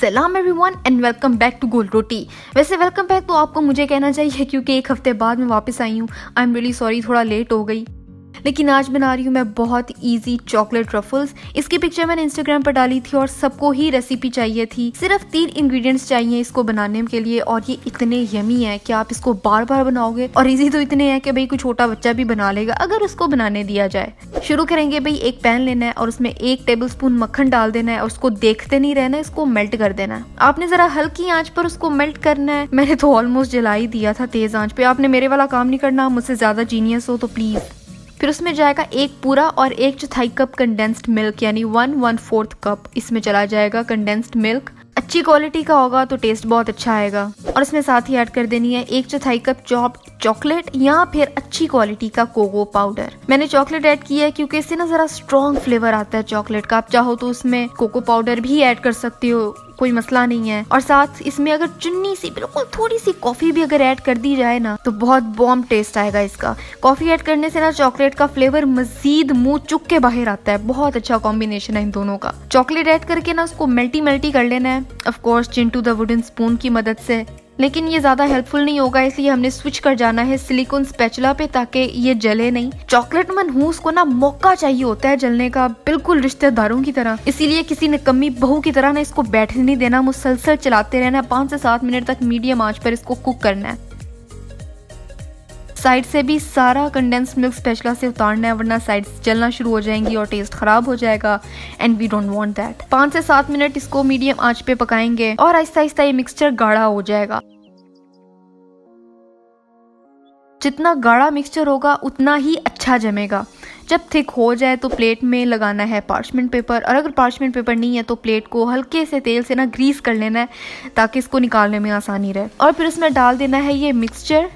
सलाम everyone and welcome back to gold roti. वैसे welcome back तो आपको मुझे कहना चाहिए क्योंकि एक हफ्ते बाद मैं वापस आई हूँ। आई एम रियली सॉरी, थोड़ा लेट हो गई, लेकिन आज बना रही हूँ मैं बहुत इजी चॉकलेट ट्रफल्स। इसकी पिक्चर मैंने इंस्टाग्राम पर डाली थी और सबको ही रेसिपी चाहिए थी। सिर्फ 3 इंग्रेडिएंट्स चाहिए इसको बनाने के लिए और ये इतने यमी है कि आप इसको बार बार बनाओगे। और इजी तो इतने हैं कि भाई कोई छोटा बच्चा भी बना लेगा अगर उसको बनाने दिया जाए। शुरू करेंगे भाई, एक पैन लेना है और उसमें 1 टेबलस्पून मक्खन डाल देना है और उसको देखते नहीं रहना, इसको मेल्ट कर देना है। आपने जरा हल्की आंच पर उसको मेल्ट करना है। मैंने तो ऑलमोस्ट जला ही दिया था तेज आंच पे। आपने मेरे वाला काम नहीं करना, मुझसे ज्यादा जीनियस हो तो प्लीज। फिर उसमें जाएगा 1 पूरा और 1/4 कप कंडेंस्ड मिल्क, यानी 1/4 कप इसमें चला जाएगा कंडेंस्ड मिल्क। अच्छी क्वालिटी का होगा तो टेस्ट बहुत अच्छा आएगा। और इसमें साथ ही ऐड कर देनी है 1/4 कप चॉप्ड चॉकलेट या फिर अच्छी क्वालिटी का कोको पाउडर। मैंने चॉकलेट ऐड किया है क्योंकि इससे ना जरा स्ट्रॉन्ग फ्लेवर आता है चॉकलेट का। आप चाहो तो उसमें कोको पाउडर भी ऐड कर सकते हो, कोई मसला नहीं है। और साथ इसमें अगर चुन्नी सी बिल्कुल थोड़ी सी कॉफी भी अगर ऐड कर दी जाए ना तो बहुत बॉम्ब टेस्ट आएगा इसका। कॉफी ऐड करने से ना चॉकलेट का फ्लेवर मजीद मुंह चुक के बाहर आता है। बहुत अच्छा कॉम्बिनेशन है इन दोनों का। चॉकलेट ऐड करके ना उसको मेल्टी कर लेना है, of course Chintu the wooden spoon की मदद से। लेकिन ये ज्यादा हेल्पफुल नहीं होगा, इसलिए हमने स्विच कर जाना है सिलिकॉन स्पैचुला पे ताकि ये जले नहीं। चॉकलेट मनहूस को ना मौका चाहिए होता है जलने का, बिल्कुल रिश्तेदारों की तरह। इसीलिए किसी ने कमी बहू की तरह ना इसको बैठने नहीं देना, मुसलसल चलाते रहना। 5 से 7 मिनट तक मीडियम आंच पर इसको कुक करना है। साइड से भी सारा कंडेंस्ड मिल्क स्पैचुला से उतारना है, वरना साइड्स जलना शुरू हो जाएंगी और टेस्ट खराब हो जाएगा and we don't want that. 5 से 7 मिनट इसको मीडियम आंच पे पकाएंगे और आहिस्ता आहिस्ता ये मिक्सचर गाढ़ा हो जाएगा। जितना गाढ़ा मिक्सचर होगा उतना ही अच्छा जमेगा। जब थिक हो जाए तो प्लेट में लगाना है पार्चमेंट पेपर, और अगर पार्चमेंट पेपर नहीं है तो प्लेट को हल्के से तेल से ना ग्रीस कर लेना है ताकि इसको निकालने में आसानी रहे। और फिर इसमें डाल देना है ये मिक्सचर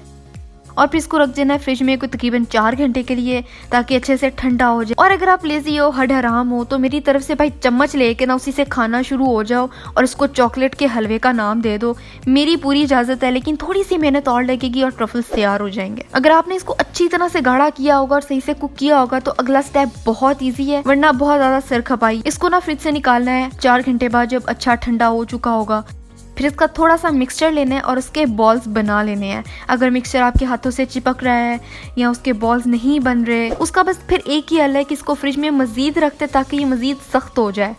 और फिर इसको रख देना है फ्रिज में कोई तकरीबन 4 घंटे के लिए ताकि अच्छे से ठंडा हो जाए। और अगर आप लेजी हो, हड हराम हो, तो मेरी तरफ से भाई चम्मच लेके ना उसी से खाना शुरू हो जाओ और इसको चॉकलेट के हलवे का नाम दे दो। मेरी पूरी इजाजत है, लेकिन थोड़ी सी मेहनत और लगेगी और ट्रफल्स तैयार हो जाएंगे। अगर आपने इसको अच्छी तरह से गाढ़ा किया होगा और सही से कुक किया होगा तो अगला स्टेप बहुत ईजी है, वरना बहुत ज्यादा सिर खपाई। इसको ना फ्रिज से निकालना है 4 घंटे बाद जब अच्छा ठंडा हो चुका होगा। फिर इसका थोड़ा सा मिक्सचर लेना है और उसके बॉल्स बना लेने हैं। अगर मिक्सचर आपके हाथों से चिपक रहा है या उसके बॉल्स नहीं बन रहे, उसका बस फिर एक ही हल है कि इसको फ्रिज में मजीद रखते ताकि ये मजीद सख्त हो जाए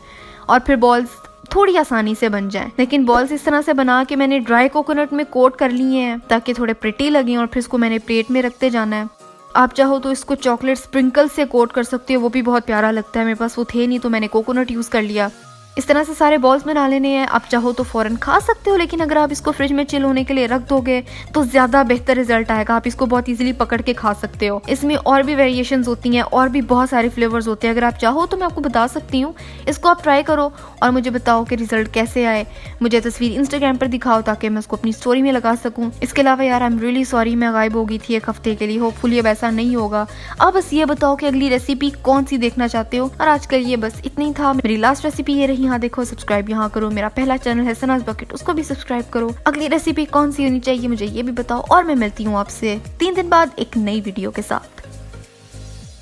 और फिर बॉल्स थोड़ी आसानी से बन जाएं। लेकिन बॉल्स इस तरह से बना के मैंने ड्राई कोकोनट में कोट कर लिए हैं ताकि थोड़े प्रिटी लगे और फिर इसको मैंने प्लेट में रखते जाना है। आप चाहो तो इसको चॉकलेट स्प्रिंकल से कोट कर सकते हो, वो भी बहुत प्यारा लगता है। मेरे पास वो थे नहीं तो मैंने कोकोनट यूज कर लिया। इस तरह से सारे बॉल्स बना लेने हैं। आप चाहो तो फौरन खा सकते हो, लेकिन अगर आप इसको फ्रिज में चिल होने के लिए रख दोगे तो ज्यादा बेहतर रिजल्ट आएगा। आप इसको बहुत इजीली पकड़ के खा सकते हो। इसमें और भी वेरिएशंस होती हैं और भी बहुत सारे फ्लेवर्स होते हैं। अगर आप चाहो तो मैं आपको बता सकती हूँ। इसको आप ट्राई करो और मुझे बताओ कि रिजल्ट कैसे आए। मुझे तस्वीर इंस्टाग्राम पर दिखाओ ताकि मैं उसको अपनी स्टोरी में लगा सकूँ। इसके अलावा यार आई एम रियली सॉरी, मैं गायब हो गई थी 1 हफ्ते के लिए। होपफुली अब ऐसा नहीं होगा। अब बस ये बताओ कि अगली रेसिपी कौन सी देखना चाहते हो। और आज के लिए बस इतना ही था। मेरी लास्ट रेसिपी ये रही। यहाँ देखो, सब्सक्राइब यहाँ करो। मेरा पहला चैनल है सनाज बकेट, उसको भी सब्सक्राइब करो। अगली रेसिपी कौन सी होनी चाहिए मुझे ये भी बताओ और मैं मिलती हूँ आपसे 3 दिन बाद एक नई वीडियो के साथ।